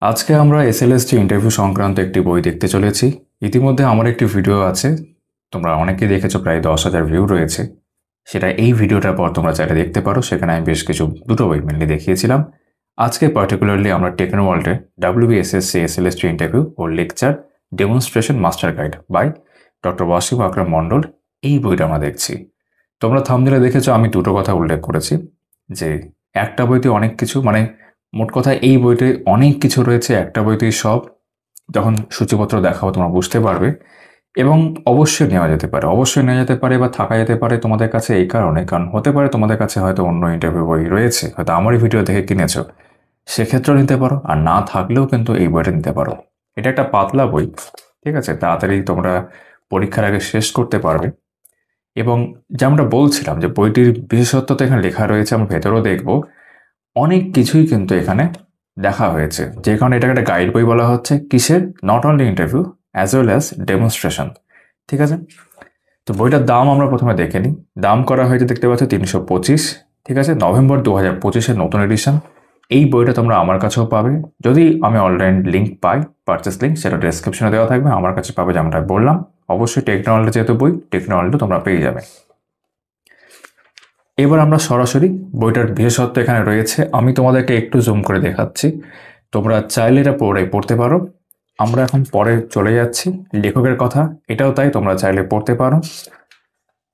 আজকে আমরা SLST interview সংক্রান্ত একটি বই দেখতে চলেছি। ইতিমধ্যে আমার একটি ভিডিও আছে, তোমরা অনেকেই দেখেছো, প্রায় 10,000 ভিউ রয়েছে। সেটা এই ভিডিওটার পর তোমরা চাইলে দেখতে পারো। সেখানে আমি বেশ কিছু দুটো বই মেনলি দেখিয়েছিলাম। আজকে পার্টিকুলারলি আমরা টেকনোওয়ার্ল্ডে WBSSC এসএলএসটি ইন্টারভিউ ও lecture demonstration master guide by doctor Wasim Akram Mondal, এই বইটা আমরা দেখছি। তোমরা থাম্বনেইলে দেখেছো আমি দুটো কথা উল্লেখ করেছি, যে একটা বইতে অনেক কিছু, মানে মোট কথা এই বইতে অনেক কিছু রয়েছে, একটা বইতেই সব। যখন সূচিপত্র দেখাবো তোমরা বুঝতে পারবে। এবং অবশ্যই নেওয়া যেতে পারে, অবশ্যই নেওয়া যেতে পারে বা থাকা যেতে পারে তোমাদের কাছে, এই কারণে কারণ হতে পারে তোমাদের কাছে হয়তো অন্য ইন্টারভিউ বই রয়েছে, হয়তো আমারই ভিডিও দেখে কিনেছো, সেক্ষেত্রেও নিতে পারো। আর না থাকলেও কিন্তু এই বইটা নিতে পারো। এটা একটা পাতলা বই, ঠিক আছে, তাড়াতাড়ি তোমরা পরীক্ষার আগে শেষ করতে পারবে। এবং যেমনটা বলছিলাম যে বইটির বিশেষত্ব তো এখানে লেখা রয়েছে, আমরা ভেতরেও দেখব। অনেক কিছুই কিন্তু এখানে দেখা হয়েছে, যে কারণে এটাকে একটা গাইড বই বলা হচ্ছে। কিসের? Not only interview as well as demonstration, ঠিক আছে। তো বইটার দাম আমরা প্রথমে দেখে নিই। দাম করা হয়েছে, দেখতে পাচ্ছ 325, ঠিক আছে, নভেম্বর 2025-এর নতুন এডিশন। এই বইটা তোমরা আমার কাছেও পাবে, যদি আমি অনলাইন লিঙ্ক পাই, পারচেস লিঙ্ক, সেটা ডেসক্রিপশনে দেওয়া থাকবে। আমার কাছে পাবে, যেমনটা বললাম। অবশ্যই টেকনোওয়ার্ল্ডে যেহেতু বই, টেকনোওয়ার্ল্ডে তোমরা পেয়ে যাবে। এবার আমরা সরাসরি বইটার বিশেষত্ব এখানে রয়েছে, আমি তোমাদেরকে একটু জুম করে দেখাচ্ছি। তোমরা চাইলে এটা পড়তে পারো। আমরা এখন পরে চলে যাচ্ছি লেখকের কথা, এটাও তাই, তোমরা চাইলে পড়তে পারো।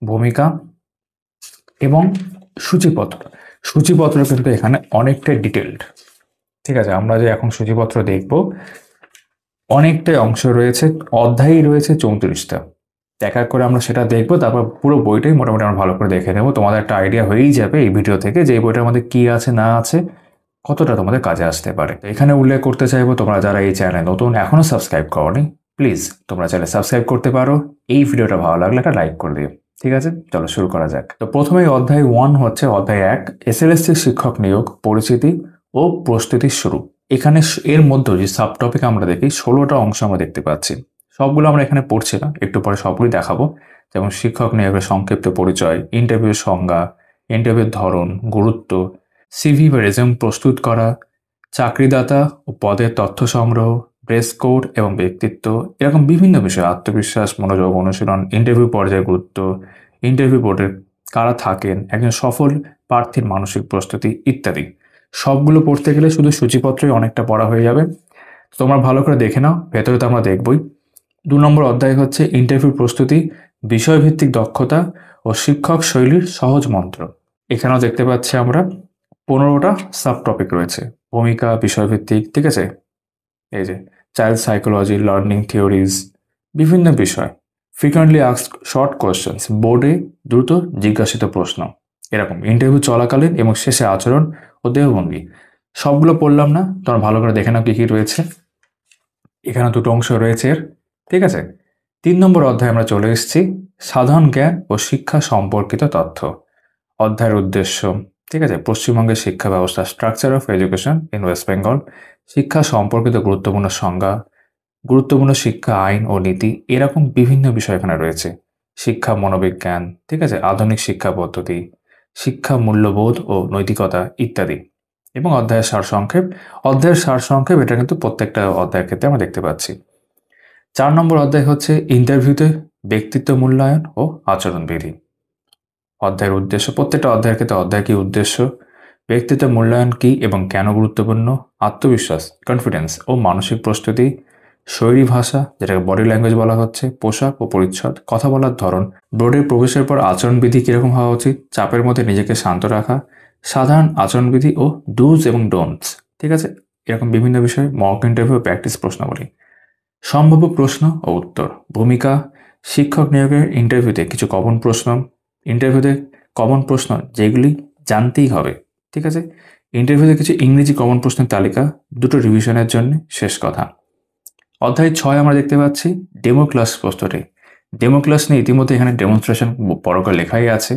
ভূমিকা এবং সূচিপত্র, সূচিপত্র কিন্তু এখানে অনেকটাই ডিটেলড, ঠিক আছে। আমরা যে এখন সূচিপত্র দেখব, অনেকটাই অংশ রয়েছে, অধ্যায়ই রয়েছে 34টা। এক এক করে আমরা সেটা দেখবো, তারপর পুরো বইটাই মোটামুটি আমরা ভালো করে দেখে নেবো। তোমাদের একটা আইডিয়া হয়েই যাবে এই ভিডিও থেকে যে এই বইটার মধ্যে কী আছে না আছে, কতটা তোমাদের কাজে আসতে পারে। এখানে উল্লেখ করতে চাইবো, তোমরা যারা এই চ্যানেলে নতুন, এখনও সাবস্ক্রাইব করোনি, প্লিজ তোমরা চাইলে সাবস্ক্রাইব করতে পারো। এই ভিডিওটা ভালো লাগলে একটা লাইক করে দিও, ঠিক আছে। চলো শুরু করা যাক। তো প্রথমেই অধ্যায় 1 হচ্ছে, অধ্যায় 1, এসএলএসসি শিক্ষক নিয়োগ, পরিচিতি ও প্রস্তুতির শুরু। এখানে এর মধ্যে যে সাব টপিক আমরা দেখি, 16টা অংশ আমরা দেখতে পাচ্ছি। সবগুলো আমরা এখানে পড়ছি না, একটু পরে সবগুলি দেখাবো। যেমন শিক্ষক নিয়োগের সংক্ষিপ্ত পরিচয়, ইন্টারভিউর সংজ্ঞা, ইন্টারভিউর ধরন, গুরুত্ব, সিভি বা রেজিউম প্রস্তুত করা, চাকরিদাতা ও পদের তথ্য সংগ্রহ, ড্রেস কোড এবং ব্যক্তিত্ব, এরকম বিভিন্ন বিষয়, আত্মবিশ্বাস, মনোযোগ, অনুশীলন, ইন্টারভিউ পর্যায়ের গুরুত্ব, ইন্টারভিউ বোর্ডের কারা থাকেন, একজন সফল প্রার্থীর মানসিক প্রস্তুতি ইত্যাদি। সবগুলো পড়তে গেলে শুধু সূচিপত্রই অনেকটা পড়া হয়ে যাবে। তোমরা ভালো করে দেখে নাও, ভেতরে তো আমরা দেখবই। 2 নম্বর অধ্যায় হচ্ছে ইন্টারভিউ প্রস্তুতি, বিষয়ভিত্তিক দক্ষতা ও শিক্ষক শৈলীর সহজ মন্ত্র। এখানেও দেখতে পাচ্ছি আমরা 15টা সাব টপিক রয়েছে। ভূমিকা, বিষয়ভিত্তিক, ঠিক আছে, এই যে চাইল্ড সাইকোলজি, লার্নিং থিওরিজ, বিভিন্ন বিষয়, ফ্রিকোয়েন্টলি আস্কড শর্ট কোয়েশ্চেন্স, বোর্ডে দ্রুত জিজ্ঞাসিত প্রশ্ন, এরকম ইন্টারভিউ চলাকালীন এবং শেষে আচরণ ও দেহভঙ্গি। সবগুলো পড়লাম না, তোমরা ভালো করে দেখে নাও কী কী রয়েছে। এখানে 2টো অংশ রয়েছে এর, ঠিক আছে। 3 নম্বর অধ্যায়ে আমরা চলে এসেছি, সাধারণ জ্ঞান ও শিক্ষা সম্পর্কিত তথ্য। অধ্যায়ের উদ্দেশ্য, ঠিক আছে, পশ্চিমবঙ্গের শিক্ষা ব্যবস্থা, structure of education in West Bengal, শিক্ষা সম্পর্কিত গুরুত্বপূর্ণ সংজ্ঞা, গুরুত্বপূর্ণ শিক্ষা আইন ও নীতি, এরকম বিভিন্ন বিষয় এখানে রয়েছে। শিক্ষা মনোবিজ্ঞান, ঠিক আছে, আধুনিক শিক্ষা পদ্ধতি, শিক্ষা মূল্যবোধ ও নৈতিকতা ইত্যাদি। এবং অধ্যায়ের সারসংক্ষেপ, অধ্যায়ের সারসংক্ষেপ এটা কিন্তু প্রত্যেকটা অধ্যায়ের ক্ষেত্রে আমরা দেখতে পাচ্ছি। 4 নম্বর অধ্যায় হচ্ছে ইন্টারভিউতে ব্যক্তিত্ব মূল্যায়ন ও আচরণবিধি। অধ্যায়ের উদ্দেশ্য, প্রত্যেকটা অধ্যায়ের ক্ষেত্রে অধ্যায় কী উদ্দেশ্য, ব্যক্তিত্ব মূল্যায়ন কী এবং কেন গুরুত্বপূর্ণ, আত্মবিশ্বাস, কনফিডেন্স ও মানসিক প্রস্তুতি, শৈলী ভাষা যেটাকে বডি ল্যাঙ্গুয়েজ বলা হচ্ছে, পোশাক ও পরিচ্ছদ, কথা বলার ধরন, বোর্ডে প্রবেশের পর আচরণবিধি কীরকম হওয়া উচিত, চাপের মধ্যে নিজেকে শান্ত রাখা, সাধারণ আচরণবিধি ও ডুজ এবং ডোন্টস, ঠিক আছে, এরকম বিভিন্ন বিষয়, মক ইন্টারভিউ প্র্যাকটিস প্রশ্নাবলী, সম্ভাব্য প্রশ্ন ও উত্তর, ভূমিকা, শিক্ষক নিয়োগের ইন্টারভিউতে কিছু কমন প্রশ্ন, ইন্টারভিউতে কমন প্রশ্ন যেগুলি জানতেই হবে, ঠিক আছে। ইন্টারভিউতে কিছু ইংরেজি কমন প্রশ্নের তালিকা, 2টো রিভিশনের জন্য, শেষ কথা। অধ্যায় 6 আমরা দেখতে পাচ্ছি ডেমো ক্লাস প্রস্তুতি। ডেমো ক্লাস নিয়ে ইতিমধ্যে এখানে ডেমনস্ট্রেশন বড় করে লেখাই আছে।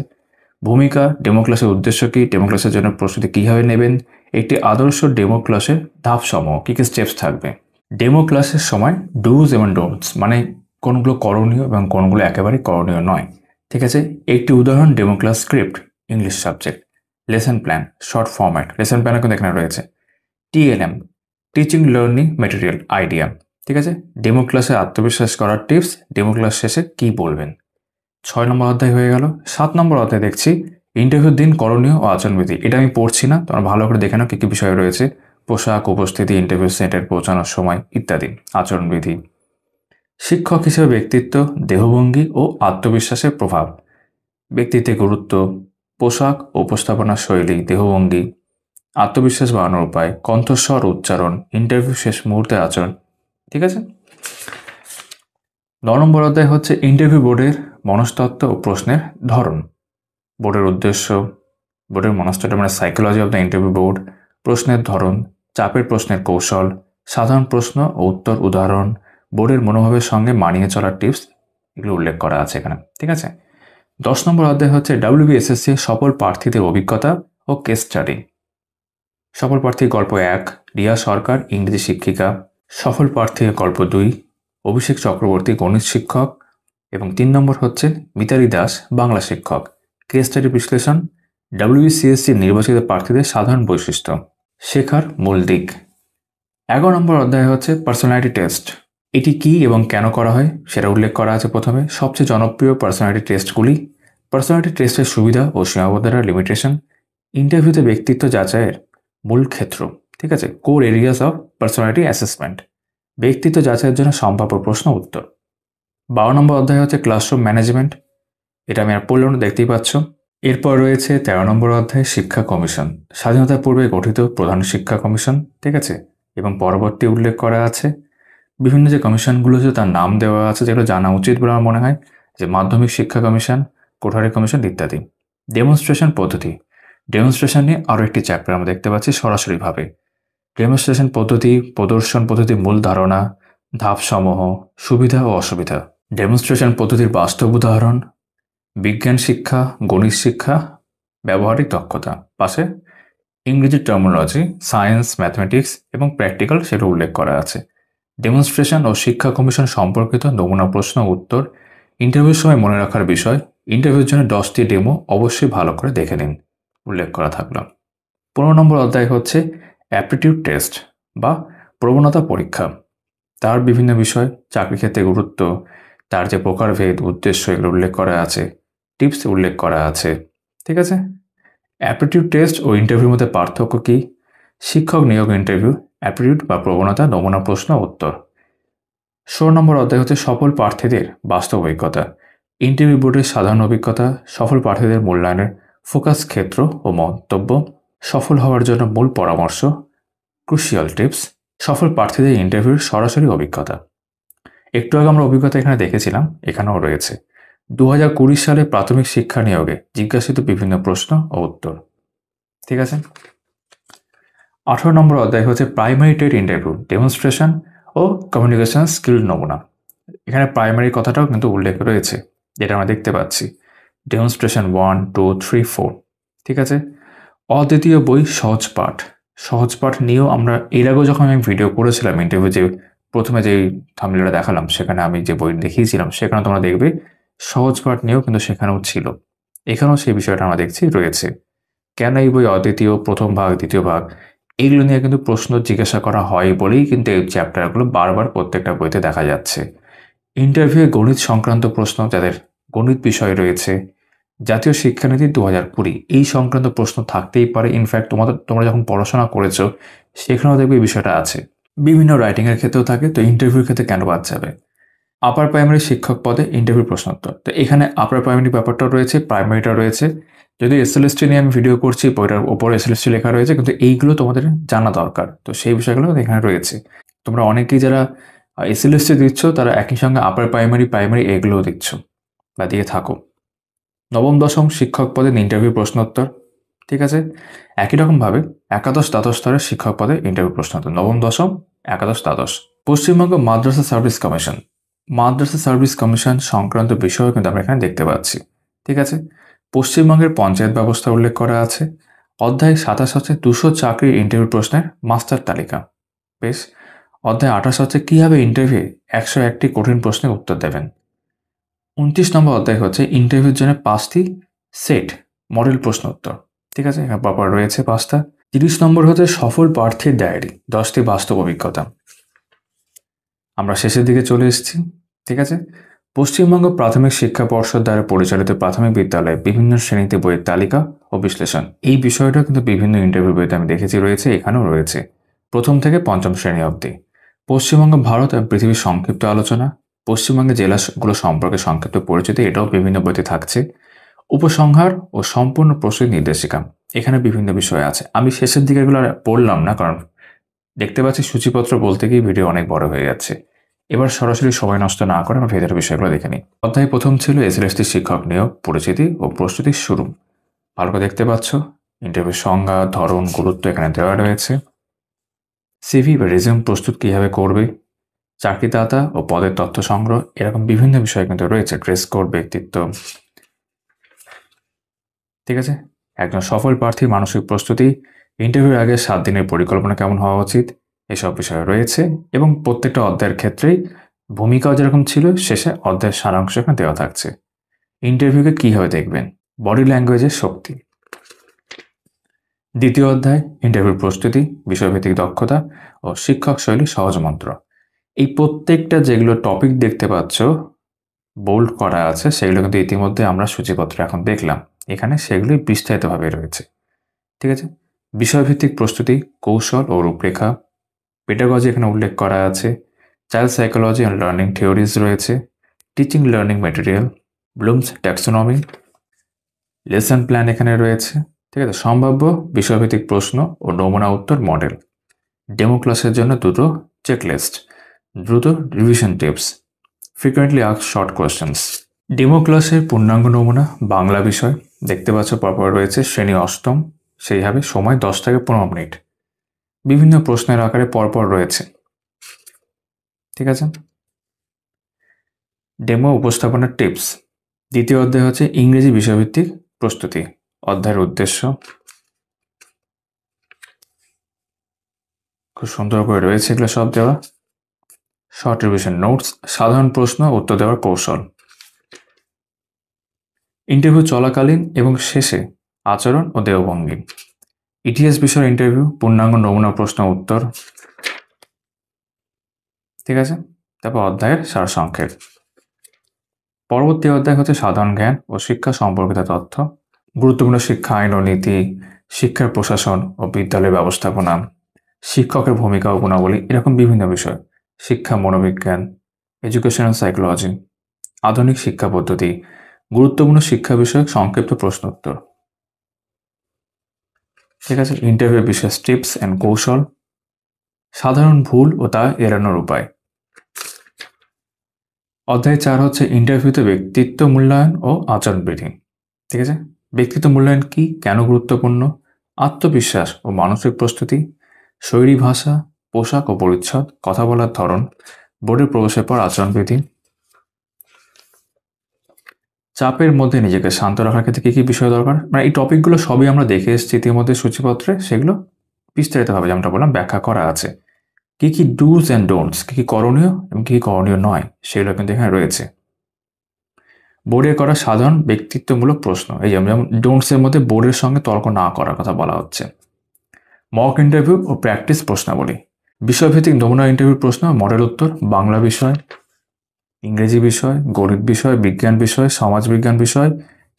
ভূমিকা, ডেমো ক্লাসের উদ্দেশ্য কী, ডেমো ক্লাসের জন্য প্রস্তুতি কীভাবে নেবেন, একটি আদর্শ ডেমো ক্লাসের ধাপসমূহ, কী কী স্টেপস থাকবে, ডেমো ক্লাসের সময় ডুজ এবং ডোন্টস, মানে কোনগুলো করণীয় এবং কোনগুলো একেবারে করণীয় নয়, ঠিক আছে। একটি উদাহরণ demo class script, English subject, lesson plan, short format, lesson প্ল্যানও কিন্তু এখানে রয়েছে, TLM, teaching learning material idea. ঠিক আছে, ডেমো ক্লাসে আত্মবিশ্বাস করার টিপস, ডেমো ক্লাস শেষে কি বলবেন। 6 নম্বর অধ্যায় হয়ে গেল। 7 নম্বর অধ্যায় দেখছি ইন্টারভিউর দিন করণীয় ও আচরণবিধি। এটা আমি পড়ছি না, তোমরা ভালো করে দেখে নাও কী কী বিষয় রয়েছে। পোশাক, উপস্থিতি, ইন্টারভিউ সেন্টারে পৌঁছানোর সময় ইত্যাদি। আচরণবিধি। শিক্ষক হিসেবে ব্যক্তিত্ব, দেহভঙ্গি ও আত্মবিশ্বাসের প্রভাব। ব্যক্তিত্বে গুরুত্ব, পোশাক, উপস্থাপনা শৈলী, দেহভঙ্গি, আত্মবিশ্বাস বাড়ানোর উপায়, কণ্ঠস্বর, উচ্চারণ, ইন্টারভিউ শেষ মুহূর্তের আচরণ। ঠিক আছে। 9 নম্বর অধ্যায় হচ্ছে ইন্টারভিউ বোর্ডের মনস্তত্ত্ব ও প্রশ্নের ধরন। বোর্ডের উদ্দেশ্য, বোর্ডের মনস্তত্ত্ব মানে psychology of the interview board, প্রশ্নের ধরন, চাপের প্রশ্নের কৌশল, সাধারণ প্রশ্ন ও উত্তর উদাহরণ, বোর্ডের মনোভাবের সঙ্গে মানিয়ে চলার টিপস, এগুলো উল্লেখ করা আছে এখানে। ঠিক আছে। 10 নম্বর অধ্যায় হচ্ছে WBSSC সফল প্রার্থীদের অভিজ্ঞতা ও কেস স্টাডি। সফল প্রার্থীর গল্প 1 রিয়া সরকার, ইংরেজি শিক্ষিকা। সফল প্রার্থীর গল্প 2 অভিষেক চক্রবর্তী, গণিত শিক্ষক। এবং 3 নম্বর হচ্ছে মিতালি দাস, বাংলা শিক্ষক। কেস স্টাডি বিশ্লেষণ, WBCSC নির্বাচিত প্রার্থীদের সাধারণ বৈশিষ্ট্য, শেখার মূল দিক। 11 নম্বর অধ্যায় হচ্ছে পার্সোনালিটি টেস্ট। এটি কি এবং কেন করা হয় সেটা উল্লেখ করা আছে প্রথমে। সবচেয়ে জনপ্রিয় পার্সোনালিটি টেস্টগুলি, পার্সোনালিটি টেস্টের সুবিধা ও সীমাবদ্ধতা, লিমিটেশন, ইন্টারভিউতে ব্যক্তিত্ব যাচাইয়ের মূল ক্ষেত্র। ঠিক আছে, core areas of personality assessment, ব্যক্তিত্ব যাচাইয়ের জন্য সম্ভাব্য প্রশ্ন উত্তর। 12 নম্বর অধ্যায় হচ্ছে ক্লাসরুম ম্যানেজমেন্ট। এটা আমি আর পড়লাম না, দেখতেই পাচ্ছ। এরপর রয়েছে 13 নম্বর অধ্যায় শিক্ষা কমিশন, স্বাধীনতার পূর্বে গঠিত প্রধান শিক্ষা কমিশন। ঠিক আছে, এবং পরবর্তী উল্লেখ করা আছে বিভিন্ন যে কমিশনগুলো আছে তার নাম দেওয়া আছে, যেগুলো জানা উচিত বলে আমার মনে হয়, যে মাধ্যমিক শিক্ষা কমিশন, কোঠারি কমিশন ইত্যাদি। ডেমনস্ট্রেশন পদ্ধতি, ডেমনস্ট্রেশন নিয়ে আরও একটি চ্যাপ্টার আমরা দেখতে পাচ্ছি সরাসরিভাবে। ডেমনস্ট্রেশন পদ্ধতি, প্রদর্শন পদ্ধতির মূল ধারণা, ধাপসমূহ, সুবিধা ও অসুবিধা, ডেমনস্ট্রেশন পদ্ধতির বাস্তব উদাহরণ, বিজ্ঞান শিক্ষা, গণিত শিক্ষা, ব্যবহারিক দক্ষতা। পাশে ইংরেজি টার্মিনোলজি, সায়েন্স, ম্যাথমেটিক্স এবং প্র্যাকটিক্যাল সেটা উল্লেখ করা আছে। ডেমনস্ট্রেশন ও শিক্ষা কমিশন সম্পর্কিত নমুনা প্রশ্ন উত্তর, ইন্টারভিউর সময় মনে রাখার বিষয়, ইন্টারভিউর জন্য 10টি ডেমো অবশ্যই ভালো করে দেখে নিন, উল্লেখ করা থাকলো। 15 নম্বর অধ্যায় হচ্ছে অ্যাপটিটিউড টেস্ট বা প্রবণতা পরীক্ষা। তার বিভিন্ন বিষয়, চাকরি ক্ষেত্রে গুরুত্ব, তার যে প্রকারভেদ, উদ্দেশ্য, এগুলো উল্লেখ করা আছে, টিপস উল্লেখ করা আছে। ঠিক আছে। অ্যাপটিটিউড টেস্ট ও ইন্টারভিউর মধ্যে পার্থক্য কী? শিক্ষক নিয়োগ ইন্টারভিউ, অ্যাপটিটিউড বা প্রবণতা, নমুনা প্রশ্ন উত্তর। 16 নম্বর অধ্যায় হচ্ছে সফল প্রার্থীদের বাস্তব অভিজ্ঞতা। ইন্টারভিউ বোর্ডের সাধারণ অভিজ্ঞতা, সফল প্রার্থীদের মূল্যায়নের ফোকাস ক্ষেত্র ও মন্তব্য, সফল হওয়ার জন্য মূল পরামর্শ, ক্রুশিয়াল টিপস, সফল প্রার্থীদের ইন্টারভিউর সরাসরি অভিজ্ঞতা। একটু আগে আমরা অভিজ্ঞতা এখানে দেখেছিলাম, এখানেও রয়েছে 2020 সালে প্রাথমিক শিক্ষা নিয়োগে জিজ্ঞাসিত বিভিন্ন প্রশ্ন ও উত্তর। ঠিক আছে। 18 নম্বর অধ্যায় হচ্ছে প্রাইমারি টেট ইন্টারভিউ, ডেমনস্ট্রেশন ও কমিউনিকেশন স্কিল নমুনা। এখানে প্রাইমারি কথাটাও কিন্তু উল্লেখ রয়েছে, যেটা আমরা দেখতে পাচ্ছি। ডেমনস্ট্রেশন 1, 2, 3, 4। ঠিক আছে। অদ্বিতীয় বই সহজ পাঠ, সহজ পাঠ নিয়েও আমরা এর আগেও যখন আমি ভিডিও করেছিলাম ইন্টারভিউ, যে প্রথমে যেই থাম্বনেলটা দেখালাম সেখানে আমি যে বই দেখিয়েছিলাম, সেখানে তোমরা দেখবে সহজ পাঠ নিয়েও কিন্তু সেখানেও ছিল। এখানেও সেই বিষয়টা আমরা দেখছি রয়েছে। কেন এই বই অদ্বিতীয়, প্রথম ভাগ, দ্বিতীয় ভাগ, এগুলো নিয়ে কিন্তু প্রশ্ন জিজ্ঞাসা করা হয় বলেই কিন্তু এই চ্যাপ্টারগুলো বারবার প্রত্যেকটা বইতে দেখা যাচ্ছে। ইন্টারভিউয়ে গণিত সংক্রান্ত প্রশ্ন, যাদের গণিত বিষয় রয়েছে, জাতীয় শিক্ষানীতি 2020 এই সংক্রান্ত প্রশ্ন থাকতেই পারে। ইনফ্যাক্ট তোমরা যখন পড়াশোনা করেছো সেখানেও দেখবে এই বিষয়টা আছে। বিভিন্ন রাইটিংয়ের ক্ষেত্রেও থাকে, তো ইন্টারভিউর ক্ষেত্রে কেন বাদ যাবে? আপার প্রাইমারি শিক্ষক পদে ইন্টারভিউ প্রশ্নোত্তর, তো এখানে আপার প্রাইমারি ব্যাপারটাও রয়েছে, প্রাইমারিটা রয়েছে। যদি এসএলএসটি নিয়ে আমি ভিডিও করছি, বইটার ওপরে এসএলএসটি লেখা রয়েছে, কিন্তু এইগুলো তোমাদের জানা দরকার, তো সেই বিষয়গুলো এখানে রয়েছে। তোমরা অনেকেই যারা এসএলএসটি দিচ্ছ তারা একই সঙ্গে আপার প্রাইমারি এগুলোও দিচ্ছ বা দিয়ে থাকো। নবম দশম শিক্ষক পদে ইন্টারভিউ প্রশ্নোত্তর। ঠিক আছে। একই রকমভাবে একাদশ দ্বাদশ স্তরের শিক্ষক পদে ইন্টারভিউ প্রশ্নোত্তর, নবম দশম, একাদশ দ্বাদশ। পশ্চিমবঙ্গ মাদ্রাসা সার্ভিস কমিশন, মাদ্রাসা সার্ভিস কমিশন সংক্রান্ত বিষয়ও কিন্তু আমরা এখানে দেখতে পাচ্ছি। ঠিক আছে। পশ্চিমবঙ্গের পঞ্চায়েত ব্যবস্থা উল্লেখ করা আছে। অধ্যায় 27 হচ্ছে 200 চাকরির ইন্টারভিউ প্রশ্নের মাস্টার তালিকা। বেশ। অধ্যায় 28 হচ্ছে কীভাবে ইন্টারভিউ 101টি কঠিন প্রশ্নের উত্তর দেবেন। 29 নম্বর অধ্যায় হচ্ছে ইন্টারভিউর জন্য 5টি সেট মডেল প্রশ্ন উত্তর। ঠিক আছে, এখানে প্রপার রয়েছে 5টা। 30 নম্বর হচ্ছে সফল প্রার্থীর ডায়েরি, 10টি বাস্তব অভিজ্ঞতা। আমরা শেষের দিকে চলে এসেছি, ঠিক আছে। পশ্চিমবঙ্গ প্রাথমিক শিক্ষা পর্ষদ দ্বারা পরিচালিত প্রাথমিক বিদ্যালয়ে বিভিন্ন শ্রেণীতে বইয়ের তালিকা ও বিশ্লেষণ, এই বিষয়টা কিন্তু বিভিন্ন ইন্টারভিউ বইতে আমি দেখেছি রয়েছে, এখানেও রয়েছে, প্রথম থেকে পঞ্চম শ্রেণী অবধি। পশ্চিমবঙ্গ ভারত এবং পৃথিবীর সংক্ষিপ্ত আলোচনা, পশ্চিমবঙ্গের জেলাগুলো সম্পর্কে সংক্ষিপ্ত পরিচিতি, এটাও বিভিন্ন বইতে থাকছে। উপসংহার ও সম্পূর্ণ প্রস্তুতি নির্দেশিকা, এখানে বিভিন্ন বিষয় আছে। আমি শেষের দিকে এগুলো আর পড়লাম না, কারণ দেখতে পাচ্ছি সূচিপত্র বলতে গিয়ে ভিডিও অনেক বড় হয়ে যাচ্ছে। এবার সরাসরি সময় নষ্ট না করে আমরা ভেতরের বিষয়গুলো দেখে নিই। অধ্যায় প্রথম ছিল এসএলএসটি শিক্ষক নিয়োগ, পরিচিতি ও প্রস্তুতির শুরু। ভালো করে দেখতে পাচ্ছ, ইন্টারভিউ সংজ্ঞা, ধরন, গুরুত্ব এখানে দেওয়া রয়েছে। সিভি বা রেজিউম প্রস্তুত কীভাবে করবে, চাকরিদাতা ও পদের তথ্য সংগ্রহ, এরকম বিভিন্ন বিষয় কিন্তু রয়েছে। ড্রেস কোড, ব্যক্তিত্ব, ঠিক আছে। একজন সফল প্রার্থীর মানসিক প্রস্তুতি, ইন্টারভিউর আগে 7 দিনের পরিকল্পনা কেমন হওয়া উচিত, এসব বিষয় রয়েছে। এবং প্রত্যেকটা অধ্যায়ের ক্ষেত্রেই ভূমিকাও যেরকম ছিল, শেষে অধ্যায়ের সারাংশ এখানে দেওয়া থাকছে। ইন্টারভিউকে কীভাবে দেখবেন, বডি ল্যাঙ্গুয়েজের শক্তি। দ্বিতীয় অধ্যায় ইন্টারভিউ প্রস্তুতি, বিষয়ভিত্তিক দক্ষতা ও শিক্ষক শৈলী সহজ মন্ত্র। এই প্রত্যেকটা যেগুলো টপিক দেখতে পাচ্ছ বোল্ড করা আছে, সেগুলো কিন্তু ইতিমধ্যে আমরা সূচিপত্রে এখন দেখলাম, এখানে সেগুলোই বিস্তারিতভাবে রয়েছে, ঠিক আছে। বিষয়ভিত্তিক প্রস্তুতি, কৌশল ও রূপরেখা, পেডাগজি এখানে উল্লেখ করা আছে, child psychology and learning theories রয়েছে, teaching learning material, Bloom's taxonomy, lesson plan এখানে রয়েছে, ঠিক আছে। সম্ভাব্য বিষয়ভিত্তিক প্রশ্ন ও নমুনা উত্তর মডেল, ডেমো ক্লাসের জন্য দুটো চেকলিস্ট, দ্রুত revision tips, frequently asked short questions. Demo ক্লাসের পূর্ণাঙ্গ নমুনা বাংলা বিষয় দেখতে পাচ্ছ পরপর রয়েছে, শ্রেণী অষ্টম, সেইভাবে সময় 10 থেকে 15 মিনিট, বিভিন্ন প্রশ্নের আকারে পরপর রয়েছে, ঠিক আছে। ডেমো উপস্থাপনার টিপস। দ্বিতীয় অধ্যায় হচ্ছে ইংরেজি বিষয়ভিত্তিক প্রস্তুতি, অধ্যায়ের উদ্দেশ্য খুব সুন্দর করে রয়েছে, এগুলো সব দেওয়া। শর্ট রিভিশন নোটস, সাধারণ প্রশ্ন উত্তর দেওয়ার কৌশল। ইন্টারভিউ চলাকালীন এবং শেষে আচরণ ও দেহভঙ্গি। ইতিহাস বিষয়ের ইন্টারভিউ, পূর্ণাঙ্গ নমুনা প্রশ্ন উত্তর, ঠিক আছে। তারপর অধ্যায়ের সারসংক্ষেপ। পরবর্তী অধ্যায় হচ্ছে সাধারণ জ্ঞান ও শিক্ষা সম্পর্কিত তথ্য, গুরুত্বপূর্ণ শিক্ষা আইন ও নীতি, শিক্ষার প্রশাসন ও বিদ্যালয় ব্যবস্থাপনা, শিক্ষকের ভূমিকা ও গুণাবলী, এরকম বিভিন্ন বিষয়। শিক্ষা মনোবিজ্ঞান, এডুকেশনাল সাইকোলজি, আধুনিক শিক্ষা পদ্ধতি, গুরুত্বপূর্ণ শিক্ষা বিষয়ক সংক্ষিপ্ত প্রশ্ন উত্তর, ঠিক আছে। ইন্টারভিউ বিশেষ টিপস অ্যান্ড কৌশল, সাধারণ ভুল ও তা এড়ানোর উপায়। অধ্যায় 4 হচ্ছে ইন্টারভিউতে ব্যক্তিত্ব মূল্যায়ন ও আচরণবিধি, ঠিক আছে। ব্যক্তিত্ব মূল্যায়ন কি, কেন গুরুত্বপূর্ণ, আত্মবিশ্বাস ও মানসিক প্রস্তুতি, শৈলী ভাষা, পোশাক ও পরিচ্ছদ, কথা বলার ধরন, বোর্ডে প্রবেশের পর আচরণবিধি। চাপের মধ্যে নিজেকে শান্ত রাখার ক্ষেত্রে কী কী বিষয় দরকার, মানে এই টপিকগুলো সবই আমরা দেখে এসেছি ইতিমধ্যে সূচিপত্রে, সেগুলো বিস্তারিতভাবে যেমনটা বললাম ব্যাখ্যা করা আছে। কী কী ডুজ অ্যান্ড ডোন্টস, কী কী করণীয় এবং কী কী করণীয় নয়, সেগুলো কিন্তু এখানে রয়েছে। বোর্ডে করা সাধারণ ব্যক্তিত্বমূলক প্রশ্ন, এই যেমন ডোন্টসের মধ্যে বোর্ডের সঙ্গে তর্ক না করার কথা বলা হচ্ছে। মক ইন্টারভিউ ও প্র্যাকটিস প্রশ্নাবলী, বিষয়ভিত্তিক নমুনা ইন্টারভিউ প্রশ্ন, মডেল উত্তর, বাংলা বিষয়, ইংরেজি বিষয়, গণিত বিষয়, বিজ্ঞান বিষয়, সমাজবিজ্ঞান বিষয়,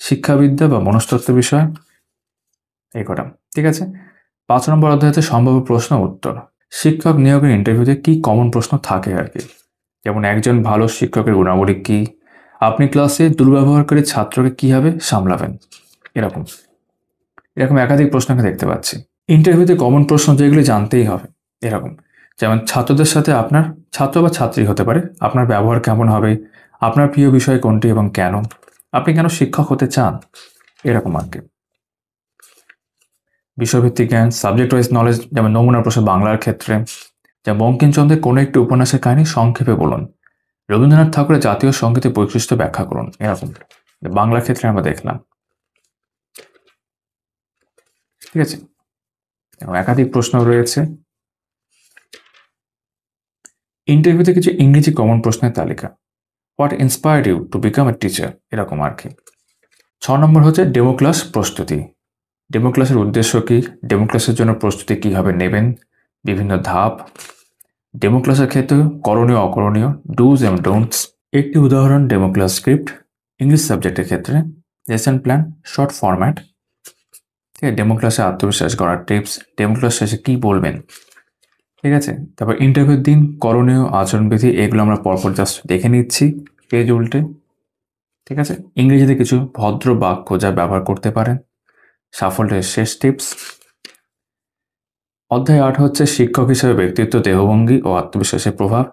শিক্ষাবিদ্যা বা মনস্তত্ত্ব বিষয়, এই কটা, ঠিক আছে। 5 নম্বর অধ্যায় হচ্ছে সম্ভাব্য প্রশ্ন উত্তর। শিক্ষক নিয়োগের ইন্টারভিউতে কি কমন প্রশ্ন থাকে আর কি, যেমন একজন ভালো শিক্ষকের গুণাবলী কি, আপনি ক্লাসে দুর্ব্যবহারকারী ছাত্রকে কীভাবে সামলাবেন, এরকম এরকম একাধিক প্রশ্নকে দেখতে পাচ্ছি। ইন্টারভিউতে কমন প্রশ্ন যেগুলি জানতেই হবে, এরকম যেমন ছাত্রদের সাথে, আপনার ছাত্র বা ছাত্রী হতে পারে, আপনার ব্যবহার কেমন হবে, আপনার প্রিয় বিষয় কোনটি এবং কেন, আপনি কেন শিক্ষক হতে চান, এরকম আর কি। বিষয়ভিত্তিক জ্ঞান, সাবজেক্ট ওয়াইজ নলেজ, যেমন নমুনা প্রশ্ন বাংলার ক্ষেত্রে, যেমন বঙ্কিমচন্দ্রের কোনো একটি উপন্যাসের কাহিনী সংক্ষেপে বলুন, রবীন্দ্রনাথ ঠাকুরের জাতীয় সঙ্গীতের বৈশিষ্ট্য ব্যাখ্যা করুন, এরকম বাংলার ক্ষেত্রে আমরা দেখলাম, ঠিক আছে। এবং একাধিক প্রশ্ন রয়েছে। ইন্টারভিউতে কিছু ইংরেজি কমন প্রশ্নের তালিকা, what inspired you to become a teacher, এরকম আর কি। 6 নম্বর হচ্ছে ডেমো ক্লাস প্রস্তুতি, ডেমো ক্লাসের উদ্দেশ্য কী, ডেমো ক্লাসের জন্য প্রস্তুতি কীভাবে নেবেন, বিভিন্ন ধাপ, ডেমো ক্লাসের ক্ষেত্রে করণীয় অকরণীয়, ডুজ অ্যান্ড ডোন্টস, একটি উদাহরণ ডেমো ক্লাস স্ক্রিপ্ট, ইংলিশ সাবজেক্টের ক্ষেত্রে লেসন প্ল্যান, শর্ট ফরম্যাট, ঠিক আছে, ডেমো ক্লাসে আত্মবিশ্বাস করার টিপস, ডেমো ক্লাস শেষে কী বলবেন, ঠিক আছে। তারপর ইন্টারভিউর দিন করণীয় আচরণবিধি, এগুলো আমরা পরপর জাস্ট দেখে নিচ্ছি পেজ উল্টে, ঠিক আছে। ইংরেজিতে কিছু ভদ্র বাক্য যা ব্যবহার করতে পারেন, সাফল্যের শেষ টিপস। অধ্যায় 8 হচ্ছে শিক্ষক হিসেবে ব্যক্তিত্ব, দেহভঙ্গি ও আত্মবিশ্বাসের প্রভাব,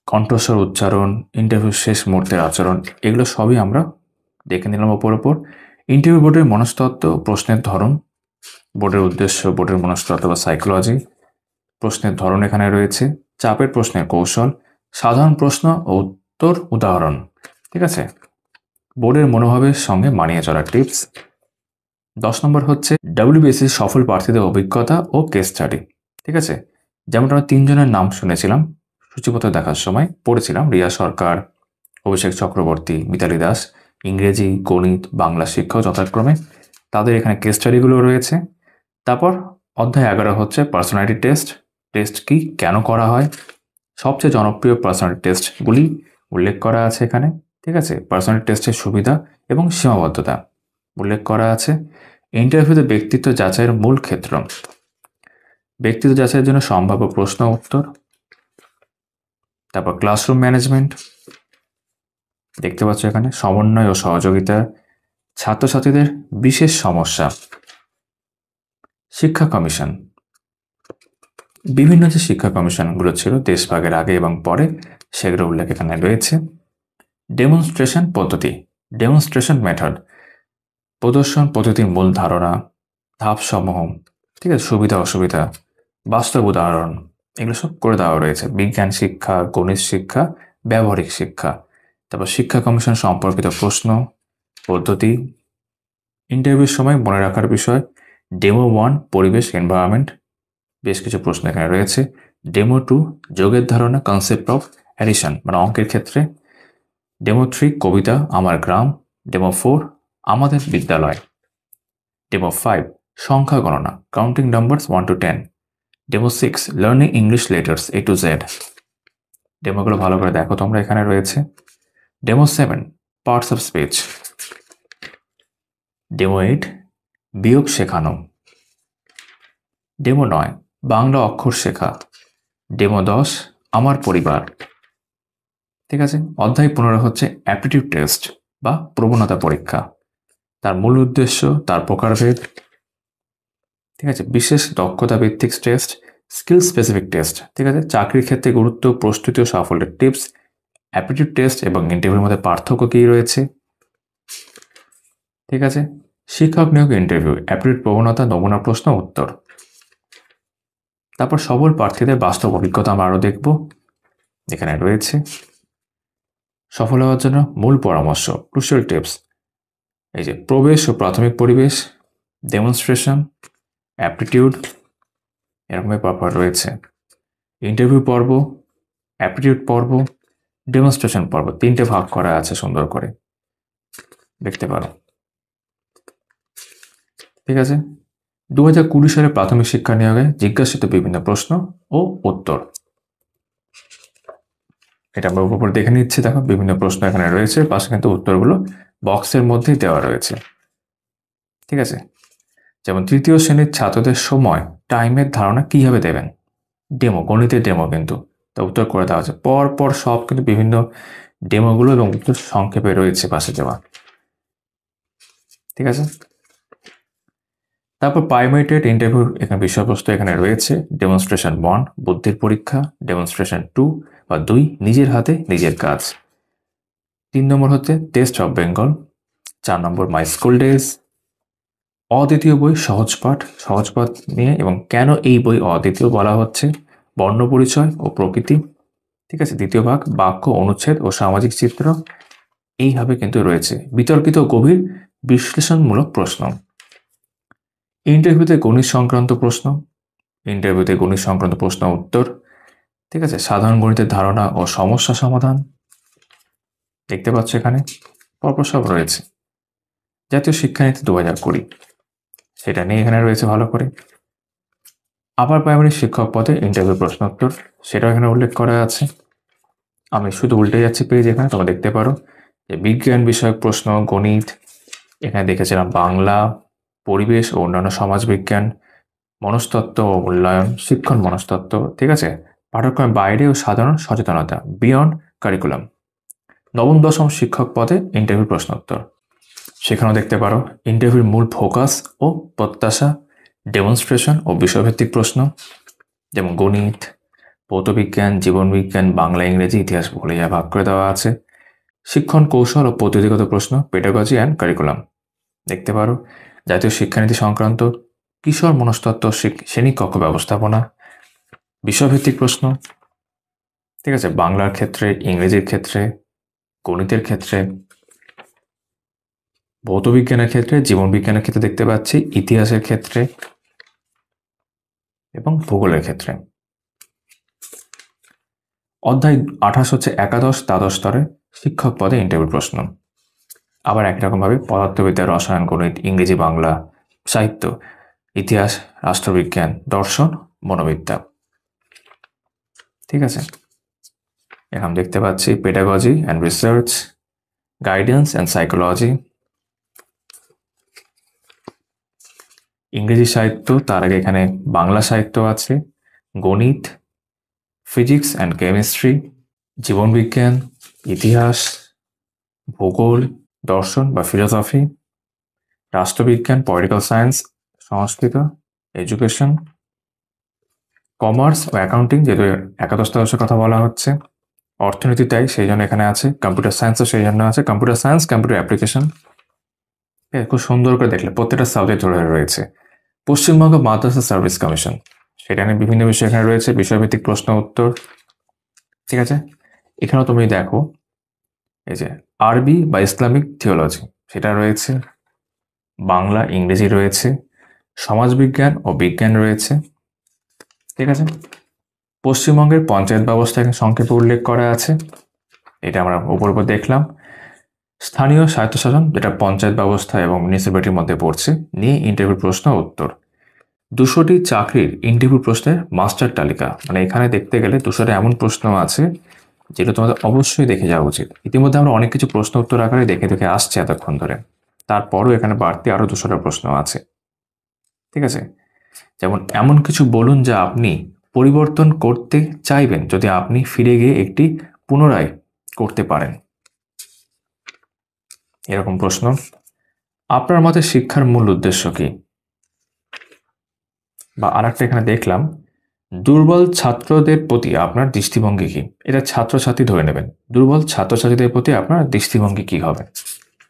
কণ্ঠস্বর, উচ্চারণ, ইন্টারভিউ শেষ মুহূর্তের আচরণ, এগুলো সবই আমরা দেখে নিলাম ওপর। ইন্টারভিউ বোর্ডের মনস্তত্ত্ব, প্রশ্নের ধরন, বোর্ডের উদ্দেশ্য, বোর্ডের মনস্তত্ত্ব বা সাইকোলজি, প্রশ্নের ধরন এখানে রয়েছে, চাপের প্রশ্নের কৌশল, সাধারণ প্রশ্ন ও উত্তর উদাহরণ, ঠিক আছে, বোর্ডের মনোভাবের সঙ্গে মানিয়ে চলার টিপস। 10 নম্বর হচ্ছে WBSC সফল প্রার্থীদের অভিজ্ঞতা ও কেস স্টাডি, ঠিক আছে। যেমনটা আমরা 3 জনের নাম শুনেছিলাম সূচিপত্র দেখার সময়, পড়েছিলাম রিয়া সরকার, অভিষেক চক্রবর্তী, মিতালি দাস, ইংরেজি, গণিত, বাংলা শিক্ষক যথাক্রমে, তাদের এখানে কেস স্টাডিগুলো রয়েছে। তারপর অধ্যায় 11 হচ্ছে পার্সোনালিটি টেস্ট, টেস্ট কি, কেন করা হয়, সবচেয়ে জনপ্রিয় পার্সোনালিটি টেস্টগুলি উল্লেখ করা আছে এখানে, ঠিক আছে। পার্সোনালিটি টেস্টের সুবিধা এবং সীমাবদ্ধতা উল্লেখ করা আছে। ইন্টারভিউতে ব্যক্তিত্ব যাচাইয়ের মূল ক্ষেত্র, ব্যক্তিত্ব যাচাইয়ের জন্য সম্ভাব্য প্রশ্ন উত্তর। তারপর ক্লাসরুম ম্যানেজমেন্ট দেখতে পাচ্ছ এখানে, সমন্বয় ও সহযোগিতা, ছাত্রছাত্রীদের বিশেষ সমস্যা, শিক্ষা কমিশন, বিভিন্ন যে শিক্ষা কমিশনগুলো ছিল দেশভাগের আগে এবং পরে, সেগুলো উল্লেখ এখানে রয়েছে। ডেমনস্ট্রেশন পদ্ধতি, ডেমনস্ট্রেশন মেথড, প্রদর্শন পদ্ধতির মূল ধারণা, ধাপসমূহ, ঠিক আছে, সুবিধা অসুবিধা, বাস্তব উদাহরণ, এগুলো সব করে দেওয়া রয়েছে। বিজ্ঞান শিক্ষা, গণিত শিক্ষা, ব্যবহারিক শিক্ষা, তারপর শিক্ষা কমিশন সম্পর্কিত প্রশ্ন পদ্ধতি, ইন্টারভিউর সময় মনে রাখার বিষয়, ডেমো 1 পরিবেশ এনভায়রনমেন্ট, বেশ কিছু প্রশ্ন এখানে রয়েছে। ডেমো 2 যোগের ধারণা, কনসেপ্ট অফ অ্যাডিশন মানে অঙ্কের ক্ষেত্রে, ডেমো 3 কবিতা আমার গ্রাম, ডেমো 4 আমাদের বিদ্যালয়, ডেমো 5 সংখ্যা গণনা, counting numbers 1 to 10, demo 6 learning English letters A to Z। ডেমোগুলো ভালো করে দেখো তোমরা, এখানে রয়েছে। Demo 7 parts of speech, demo 8 বিয়োগ শেখানো, ডেমো 9 বাংলা অক্ষর শেখা, ডেমো 10 আমার পরিবার, ঠিক আছে। অধ্যায় 15 হচ্ছে অ্যাপটিটিউড টেস্ট বা প্রবণতা পরীক্ষা, তার মূল উদ্দেশ্য, তার প্রকারভেদ, ঠিক আছে, বিশেষ দক্ষতা ভিত্তিক টেস্ট, স্কিল স্পেসিফিক টেস্ট, ঠিক আছে, চাকরির ক্ষেত্রে গুরুত্ব, প্রস্তুতি ও সাফল্যের টিপস, অ্যাপটিটিউড টেস্ট এবং ইন্টারভিউর মধ্যে পার্থক্য কী রয়েছে, ঠিক আছে। শিক্ষক নিয়োগ ইন্টারভিউ, অ্যাপটিটিউড প্রবণতা, নমুনা প্রশ্ন উত্তর। তারপর সফল প্রার্থীদের বাস্তব অভিজ্ঞতা আমরা আরও দেখব, এখানে রয়েছে। সফল হওয়ার জন্য মূল পরামর্শ, ক্রুশিয়াল টিপস, এই যে প্রবেশ ও প্রাথমিক পরিবেশ, ডেমনস্ট্রেশন, অ্যাপটিটিউড, এরকমই পরপর রয়েছে। ইন্টারভিউ পর্ব, অ্যাপটিটিউড পর্ব, ডেমনস্ট্রেশন পর্ব, 3টে ভাগ করা আছে সুন্দর করে, দেখতে পারো, ঠিক আছে। 2020 সালে প্রাথমিক শিক্ষা নিয়োগে জিজ্ঞাসিত বিভিন্ন প্রশ্ন ও উত্তর, এটা আমরা উপর দেখে নিচ্ছি। দেখো বিভিন্ন প্রশ্ন এখানে রয়েছে, পাশে কিন্তু উত্তরগুলো বক্সের মধ্যেই দেওয়া রয়েছে, ঠিক আছে। যেমন তৃতীয় শ্রেণীর ছাত্রদের সময় টাইমের ধারণা কিভাবে দেবেন, ডেমো, গণিতের ডেমো কিন্তু, তা উত্তর করে দেওয়া আছে পর পর সব, কিন্তু বিভিন্ন ডেমোগুলো এবং উত্তর সংক্ষেপে রয়েছে পাশে দেওয়া, ঠিক আছে। তারপর পাইমেটেড ইন্টারভিউ এখানে বিষয়বস্তু এখানে রয়েছে। ডেমনস্ট্রেশন 1 বুদ্ধির পরীক্ষা, ডেমনস্ট্রেশন 2 বা 2 নিজের হাতে নিজের কাজ, 3 নম্বর হচ্ছে test of Bengal, 4 number my school days, অদ্বিতীয় বই সহজপাঠ, সহজপাঠ নিয়ে এবং কেন এই বই অদ্বিতীয় বলা হচ্ছে, বর্ণ পরিচয় ও প্রকৃতি, ঠিক আছে। দ্বিতীয় ভাগ বাক্য, অনুচ্ছেদ ও সামাজিক চিত্র, এইভাবে কিন্তু রয়েছে। বিতর্কিত গভীর বিশ্লেষণমূলক প্রশ্ন, ইন্টারভিউতে গণিত সংক্রান্ত প্রশ্ন, ইন্টারভিউতে গণিত সংক্রান্ত প্রশ্ন উত্তর, ঠিক আছে। সাধারণ গণিতের ধারণা ও সমস্যা সমাধান, দেখতে পাচ্ছ এখানে পরপর সব রয়েছে। জাতীয় শিক্ষানীতি 2020, সেটা নিয়ে এখানে রয়েছে ভালো করে। আপার প্রাইমারি শিক্ষক পদে ইন্টারভিউ প্রশ্নোত্তর, সেটাও এখানে উল্লেখ করা আছে। আমি শুধু উল্টে যাচ্ছি পেজ, এখানে তোমরা দেখতে পারো যে বিজ্ঞান বিষয়ক প্রশ্ন, গণিত, এখানে দেখেছিলাম বাংলা, পরিবেশ ও অন্যান্য সমাজবিজ্ঞান, মনস্তত্ত্ব ও মূল্যায়ন, শিক্ষণ মনস্তত্ত্ব, ঠিক আছে, পাঠ্যক্রমের বাইরে ও সাধারণ সচেতনতা, বিয়ন্ড কারিকুলাম। নবম দশম শিক্ষক পদে ইন্টারভিউ প্রশ্নোত্তর, সেখানেও দেখতে পারো ইন্টারভিউর মূল ফোকাস ও প্রত্যাশা, ডেমনস্ট্রেশন ও বিষয়ভিত্তিক প্রশ্ন, যেমন গণিত, ভৌতবিজ্ঞান, জীবনবিজ্ঞান, বাংলা, ইংরেজি, ইতিহাস, ভূগোলে যা ভাগ করে দেওয়া আছে। শিক্ষণ কৌশল ও পদ্ধতিগত প্রশ্ন, পেডাগজি অ্যান্ড কারিকুলাম দেখতে পারো। জাতীয় শিক্ষানীতি সংক্রান্ত, কিশোর মনস্তত্ত্ব, শ্রেণীকক্ষ ব্যবস্থাপনা, বিষয়ভিত্তিক প্রশ্ন, ঠিক আছে, বাংলার ক্ষেত্রে, ইংরেজির ক্ষেত্রে, গণিতের ক্ষেত্রে, ভৌতবিজ্ঞানের ক্ষেত্রে, জীবনবিজ্ঞানের ক্ষেত্রে দেখতে পাচ্ছি, ইতিহাসের ক্ষেত্রে এবং ভূগোলের ক্ষেত্রে। অধ্যায় 28 হচ্ছে একাদশ দ্বাদশ স্তরে শিক্ষক পদে ইন্টারভিউ প্রশ্ন। আবার একরকমভাবে পদার্থবিদ্যা, রসায়ন, গণিত, ইংরেজি, বাংলা, সাহিত্য, ইতিহাস, রাষ্ট্রবিজ্ঞান, দর্শন, মনোবিদ্যা, ঠিক আছে। এখন দেখতে পাচ্ছি pedagogy and research, guidance and psychology, ইংরেজি সাহিত্য, তার আগে এখানে বাংলা সাহিত্য আছে, গণিত, ফিজিক্স অ্যান্ড কেমিস্ট্রি, জীবনবিজ্ঞান, ইতিহাস, ভূগোল, দর্শন বা ফিলোসফি, রাষ্ট্রবিজ্ঞান, পলিটিক্যাল সায়েন্স, সংস্কৃত, এডুকেশন, কমার্স ও অ্যাকাউন্টিং, যেহেতু একাদশ দ্বাদশের কথা বলা হচ্ছে, অর্থনীতি তাই সেই জন্য এখানে আছে, কম্পিউটার সায়েন্সও সেই জন্য আছে, কম্পিউটার সায়েন্স, কম্পিউটার অ্যাপ্লিকেশন, খুব সুন্দর করে দেখলে প্রত্যেকটা সাবজেক্ট ধরে রয়েছে। পশ্চিমবঙ্গ মাদ্রাসা সার্ভিস কমিশন, সেটা নিয়ে বিভিন্ন বিষয় এখানে রয়েছে, বিষয়ভিত্তিক প্রশ্ন উত্তর, ঠিক আছে। এখানেও তুমি দেখো এই যে আরবি বা ইসলামিক থিওলজি সেটা রয়েছে, বাংলা, ইংরেজি রয়েছে, সমাজবিজ্ঞান ও বিজ্ঞান রয়েছে, ঠিক আছে। পশ্চিমবঙ্গের পঞ্চায়েত ব্যবস্থা এখানে সংক্ষেপে উল্লেখ করা আছে, এটা আমরা উপর দেখলাম। স্থানীয় স্বায়ত্তশাসন, যেটা পঞ্চায়েত ব্যবস্থা এবং মিউনিসিপ্যালিটির মধ্যে পড়ছে, নিয়ে ইন্টারভিউ প্রশ্ন উত্তর। 200টি চাকরির ইন্টারভিউ প্রশ্নের মাস্টার তালিকা, মানে এখানে দেখতে গেলে 200টা এমন প্রশ্ন আছে যেটা তোমাদের অবশ্যই দেখে যাওয়া উচিত। ইতিমধ্যে আমরা অনেক কিছু প্রশ্ন উত্তর আকারে দেখে দেখে আসছি এতক্ষণ ধরে, তারপরও এখানে বাড়তি আরও 200টা প্রশ্ন আছে, ঠিক আছে। যেমন এমন কিছু বলুন যা আপনি পরিবর্তন করতে চাইবেন যদি আপনি ফিরে গিয়ে একটি পুনরায় করতে পারেন, এরকম প্রশ্ন। আপনার মতে শিক্ষার মূল উদ্দেশ্য কি? বা আরেকটা এখানে দেখলাম, দুর্বল ছাত্রদের প্রতি আপনার দৃষ্টিভঙ্গি কি? এটা ছাত্রছাত্রী ধরে নেবেন, দুর্বল ছাত্রছাত্রীদের প্রতি আপনার দৃষ্টিভঙ্গি কি হবে।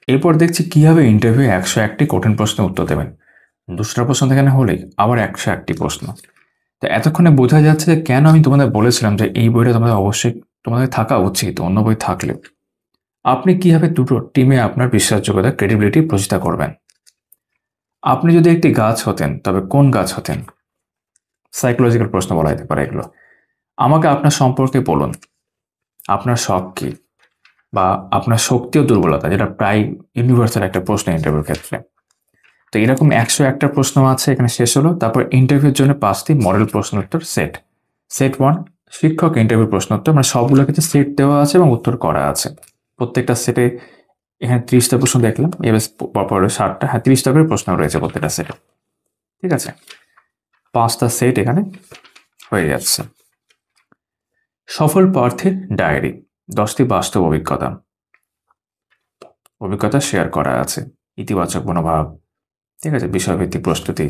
এরপর দেখছি কিভাবে ইন্টারভিউ 101টি কঠিন প্রশ্নের উত্তর দেবেন। 200টা প্রশ্ন এখানে হলেই আবার 101টি প্রশ্ন। তো এতক্ষণে বোঝা যাচ্ছে যে কেন আমি তোমাদের বলেছিলাম যে এই বইটা তোমাদের অবশ্যই তোমাদের থাকা উচিত, অন্য বই থাকলে। আপনি কিভাবে দুটো টিমে আপনার বিশ্বাসযোগ্যতা, ক্রেডিবিলিটি প্রতিষ্ঠা করবেন। আপনি যদি একটি গাছ হতেন তবে কোন গাছ হতেন? সাইকোলজিক্যাল প্রশ্ন বলা যেতে পারে এগুলো। আমাকে আপনার সম্পর্কে বলুন, আপনার শখ কি, বা আপনার শক্তি ও দুর্বলতা, যেটা প্রায় ইউনিভার্সাল একটা প্রশ্ন ইন্টারভিউর ক্ষেত্রে। তো এরকম 101টা প্রশ্ন আছে, এখানে শেষ হলো। তারপর ইন্টারভিউর জন্য 5টি মডেল প্রশ্নোত্তর সেট। সেট 1 শিক্ষক ইন্টারভিউ প্রশ্নোত্তর, মানে সবগুলো কিছু সেট দেওয়া আছে এবং উত্তর করা আছে। প্রত্যেকটা সেটে এখানে 30টা প্রশ্ন দেখলাম, এবার পরপর 60টা, হ্যাঁ 30টা করে প্রশ্ন রয়েছে প্রত্যেকটা সেটে, ঠিক আছে। 5টা সেট এখানে হয়ে যাচ্ছে। সফল প্রার্থীর ডায়েরি, 10টি বাস্তব অভিজ্ঞতা শেয়ার করা আছে, ইতিবাচক মনোভাব, ঠিক আছে, বিষয়ভিত্তিক প্রস্তুতি।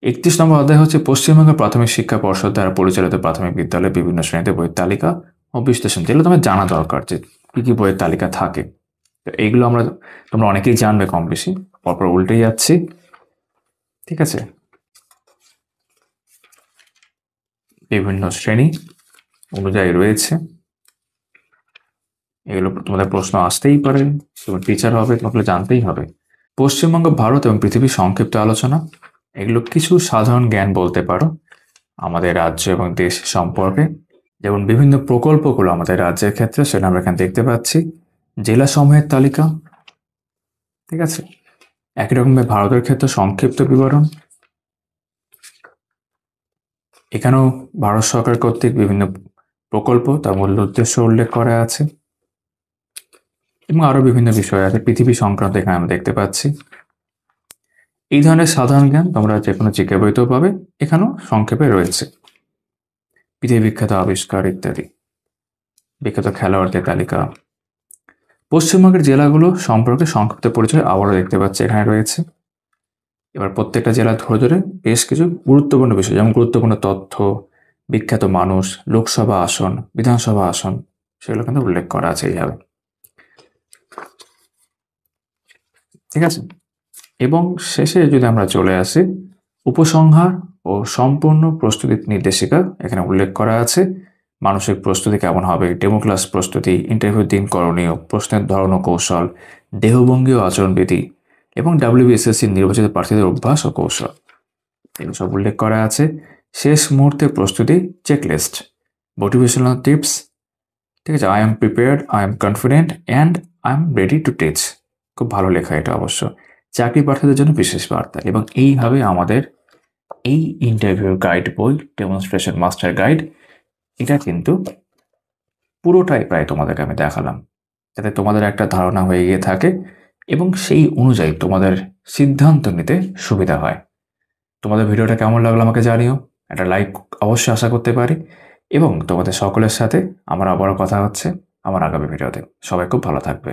31 নম্বর অধ্যায় হচ্ছে পশ্চিমবঙ্গ প্রাথমিক শিক্ষা পর্ষদ দ্বারা পরিচালিত প্রাথমিক বিদ্যালয়ে বিভিন্ন শ্রেণীতে বইয়ের তালিকা ও বিশ্লেষণ, যেগুলো তোমার জানা দরকার যে কী কী বইয়ের তালিকা থাকে। তো এইগুলো তোমরা অনেকেই জানবে কম বেশি, পরপর উল্টে যাচ্ছি, ঠিক আছে। বিভিন্ন শ্রেণী অনুযায়ী রয়েছে, এগুলো তোমাদের প্রশ্ন আসতেই পারে, তোমার টিচার হবে, তোমাকে জানতেই হবে। পশ্চিমবঙ্গ, ভারত এবং পৃথিবীর সংক্ষিপ্ত আলোচনা, এগুলো কিছু সাধারণ জ্ঞান বলতে পারো আমাদের রাজ্য এবং দেশ সম্পর্কে। যেমন বিভিন্ন প্রকল্পগুলো আমাদের রাজ্যের ক্ষেত্রে, সেটা আমরা এখানে দেখতে পাচ্ছি। জেলা সমূহের তালিকা, ঠিক আছে, একই রকমভাবে ভারতের ক্ষেত্রে সংক্ষিপ্ত বিবরণ। এখানেও ভারত সরকার কর্তৃক বিভিন্ন প্রকল্প, তার মূল উদ্দেশ্য উল্লেখ করা আছে এবং আরো বিভিন্ন বিষয় আছে পৃথিবী সংক্রান্ত এখানে আমরা দেখতে পাচ্ছি। এই ধরনের সাধারণ জ্ঞান তোমরা যে কোনো জিকে বইতেও পাবে, এখানেও সংক্ষেপে রয়েছে। পৃথিবী বিখ্যাত আবিষ্কার ইত্যাদি, বিখ্যাত খেলোয়াড়দের তালিকা। পশ্চিমবঙ্গের জেলাগুলো সম্পর্কে সংক্ষিপ্ত পরিচয় আবারও দেখতে পাচ্ছি এখানে রয়েছে। এবার প্রত্যেকটা জেলা ধরে ধরে বেশ কিছু গুরুত্বপূর্ণ বিষয়, যেমন গুরুত্বপূর্ণ তথ্য, বিখ্যাত মানুষ, লোকসভা আসন, বিধানসভা আসন, সেগুলো কিন্তু উল্লেখ করা আছে এইভাবে। ঠিক আছে, এবং শেষে যদি আমরা চলে আসি, উপসংহার ও সম্পূর্ণ প্রস্তুতি নির্দেশিকা এখানে উল্লেখ করা আছে। মানসিক প্রস্তুতি কেমন হবে, ডেমো ক্লাস প্রস্তুতি, ইন্টারভিউ দিন করণীয়, প্রশ্নের ধরন ও কৌশল, দেহভঙ্গি ও আচরণবিধি এবং ডাব্লিউবিএসএসসি নির্বাচিত প্রার্থীদের অভ্যাস ও কৌশল, এগুলো সব উল্লেখ করা আছে। শেষ মুহূর্তে প্রস্তুতি চেকলিস্ট, মোটিভেশনাল টিপস, ঠিক আছে, I am prepared, I am confident and I am ready to teach. খুব ভালো লেখা এটা অবশ্য। চাকরি প্রার্থীদের জন্য বিশেষ বার্তা। এবং এইভাবে আমাদের এই ইন্টারভিউ গাইড বই, ডেমনস্ট্রেশন মাস্টার গাইড, এটা কিন্তু পুরোটাই প্রায় তোমাদেরকে আমি দেখালাম, যাতে তোমাদের একটা ধারণা হয়ে গিয়ে থাকে এবং সেই অনুযায়ী তোমাদের সিদ্ধান্ত নিতে সুবিধা হয়। তোমাদের ভিডিওটা কেমন লাগলো আমাকে জানিও, একটা লাইক অবশ্যই আশা করতে পারি, এবং তোমাদের সকলের সাথে আমার আবারও কথা হচ্ছে আমার আগামী ভিডিওতে। সবাই খুব ভালো থাকবে।